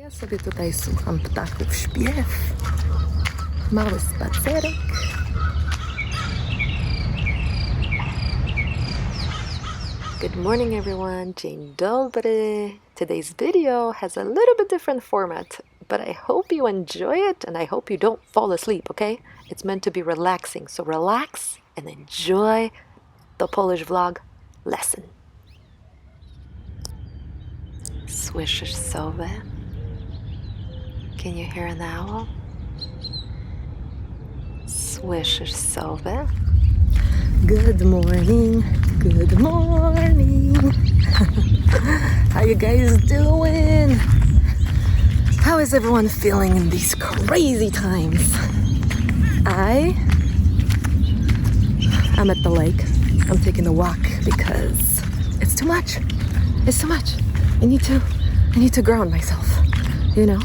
Ja sobie tutaj słucham ptaków śpiew. Mały spacerek. Good morning everyone, dzień dobry. Today's video has a little bit different format, but I hope you enjoy it and I hope you don't fall asleep, okay? It's meant to be relaxing, so relax and enjoy the Polish vlog lesson. Słyszysz sowę? Can you hear an owl? Słyszysz sowę? Good morning, good morning. How you guys doing? How is everyone feeling in these crazy times? I'm at the lake. I'm taking a walk because it's too much. It's too much. I need to ground myself, you know?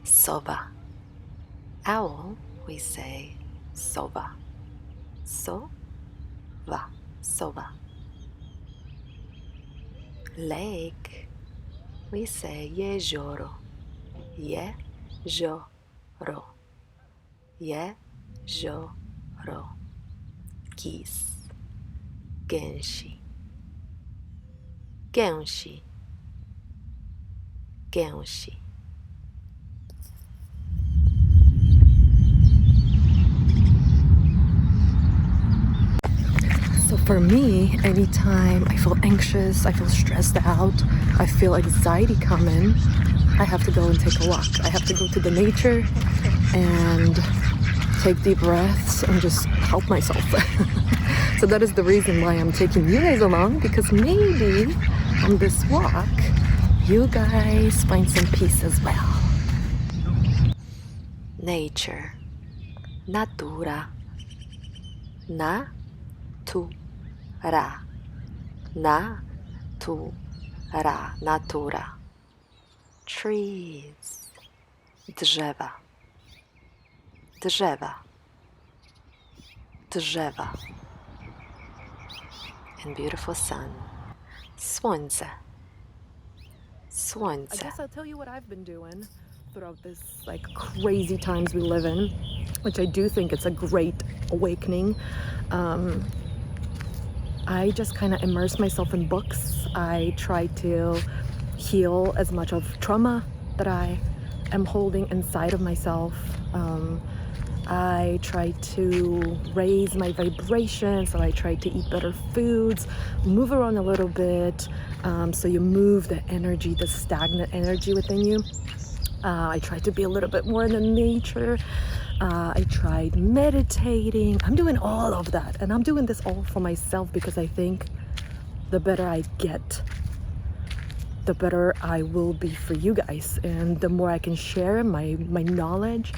Sova. Owl, we say sova. Sova. Sova. Lake, we say jezioro. Jezioro. Jezioro. Geese. Gęsi. Gęsi. Gęsi. So for me, anytime I feel anxious, I feel stressed out, I feel anxiety coming, I have to go and take a walk. I have to go to the nature and take deep breaths and just help myself. So that is the reason why I'm taking you guys along, because maybe on this walk, you guys find some peace as well. Nature. Natura. Natura. Natura. Natura. Trees. Drzewa. Drzewa. Drzewa. And beautiful sun. Słońce. Słońce. I guess I'll tell you what I've been doing throughout this like crazy times we live in, which I do think it's a great awakening. I just kind of immerse myself in books. I try to heal as much of trauma that I am holding inside of myself. I try to raise my vibration, so I try to eat better foods, move around a little bit, so you move the energy, the stagnant energy within you. I try to be a little bit more in the nature. I tried meditating. I'm doing all of that, and I'm doing this all for myself because I think the better I get, the better I will be for you guys, and the more I can share my knowledge,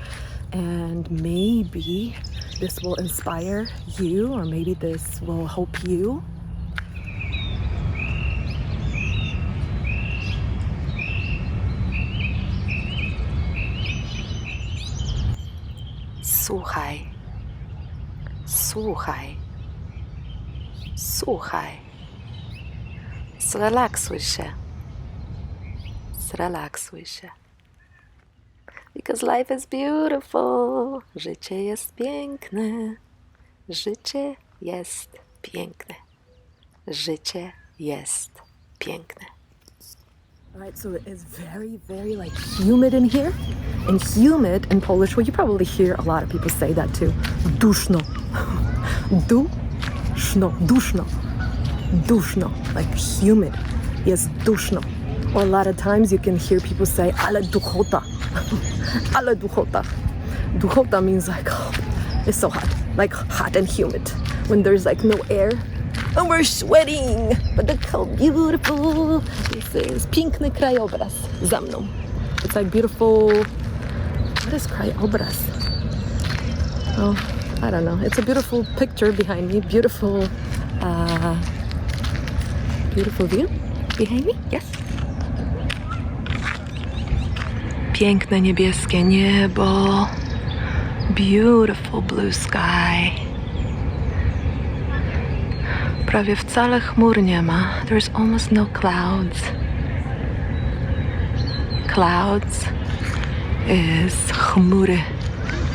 and maybe this will inspire you, or maybe this will help you. Słuchaj. Słuchaj. Słuchaj. Zrelaksuj się. Zrelaksuj się. Because life is beautiful. Życie jest piękne. Życie jest piękne. Życie jest piękne. Alright, so it is very, very like humid in here. And humid in Polish, well, you probably hear a lot of people say that too. Duszno. Duszno. Duszno. Duszno. Like humid. Yes, duszno. Or a lot of times you can hear people say, ale duchota. Ale duchota. Duchota means like, oh, it's so hot. Like hot and humid. When there's like no air. And we're sweating. But look how beautiful. This is piękny krajobraz za mną. It's like beautiful. What is krajobraz? Oh, I don't know. It's a beautiful picture behind me. Beautiful view behind me. Yes. Piękne niebieskie niebo. Beautiful blue sky. Prawie wcale chmur nie ma. There's almost no clouds. Clouds is chmury.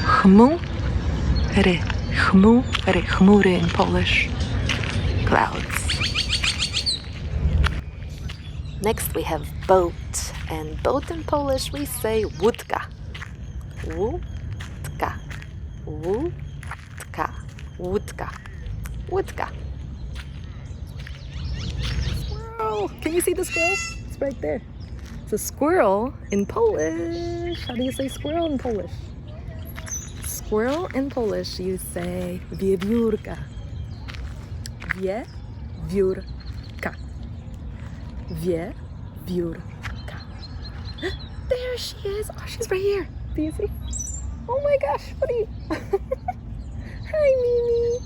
Chmury. Chmury. Chmury in Polish. Clouds. Next we have boat. And boat in Polish we say łódka. Łódka. Łódka. Łódka. Łódka. Squirrel! Can you see the squirrel? It's right there. It's a squirrel in Polish. How do you say squirrel in Polish? Squirrel in Polish you say wiewiórka. Wiewiórka. Wiewiórka. There she is. Oh, she's right here. Do you see? Oh my gosh, what are you? Hi, Mimi.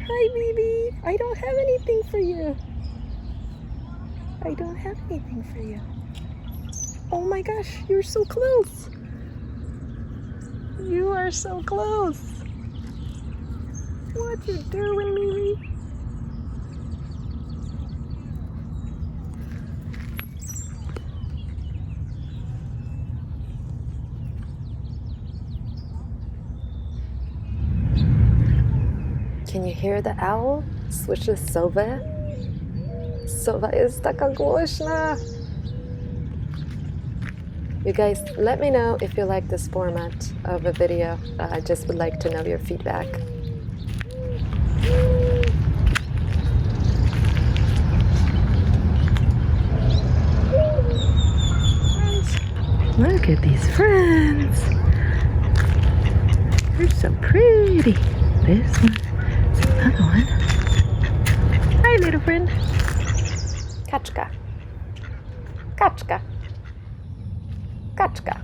Hi, Mimi. I don't have anything for you. I don't have anything for you. Oh my gosh, you're so close. You are so close. What you doing, Mimi? Can you hear the owl? Słyszysz sowę? Sowa jest taka głośna. You guys, let me know if you like this format of a video. I just would like to know your feedback. Look at these friends. They're so pretty. This one. Another one. Hi, little friend. Kaczka. Kaczka. Kaczka.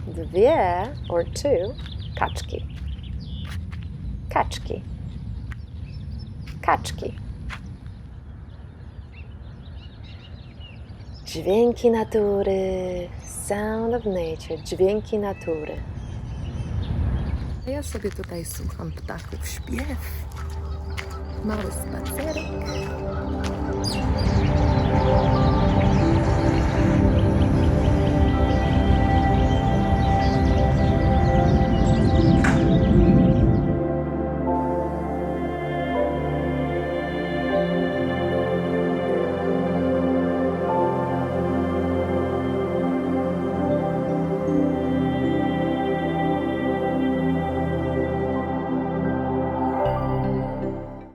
Dwie or two kaczki. Kaczki. Kaczki. Dźwięki natury. Sound of nature. Dźwięki natury. Ja sobie tutaj słucham ptaków śpiew. Mały spacerek.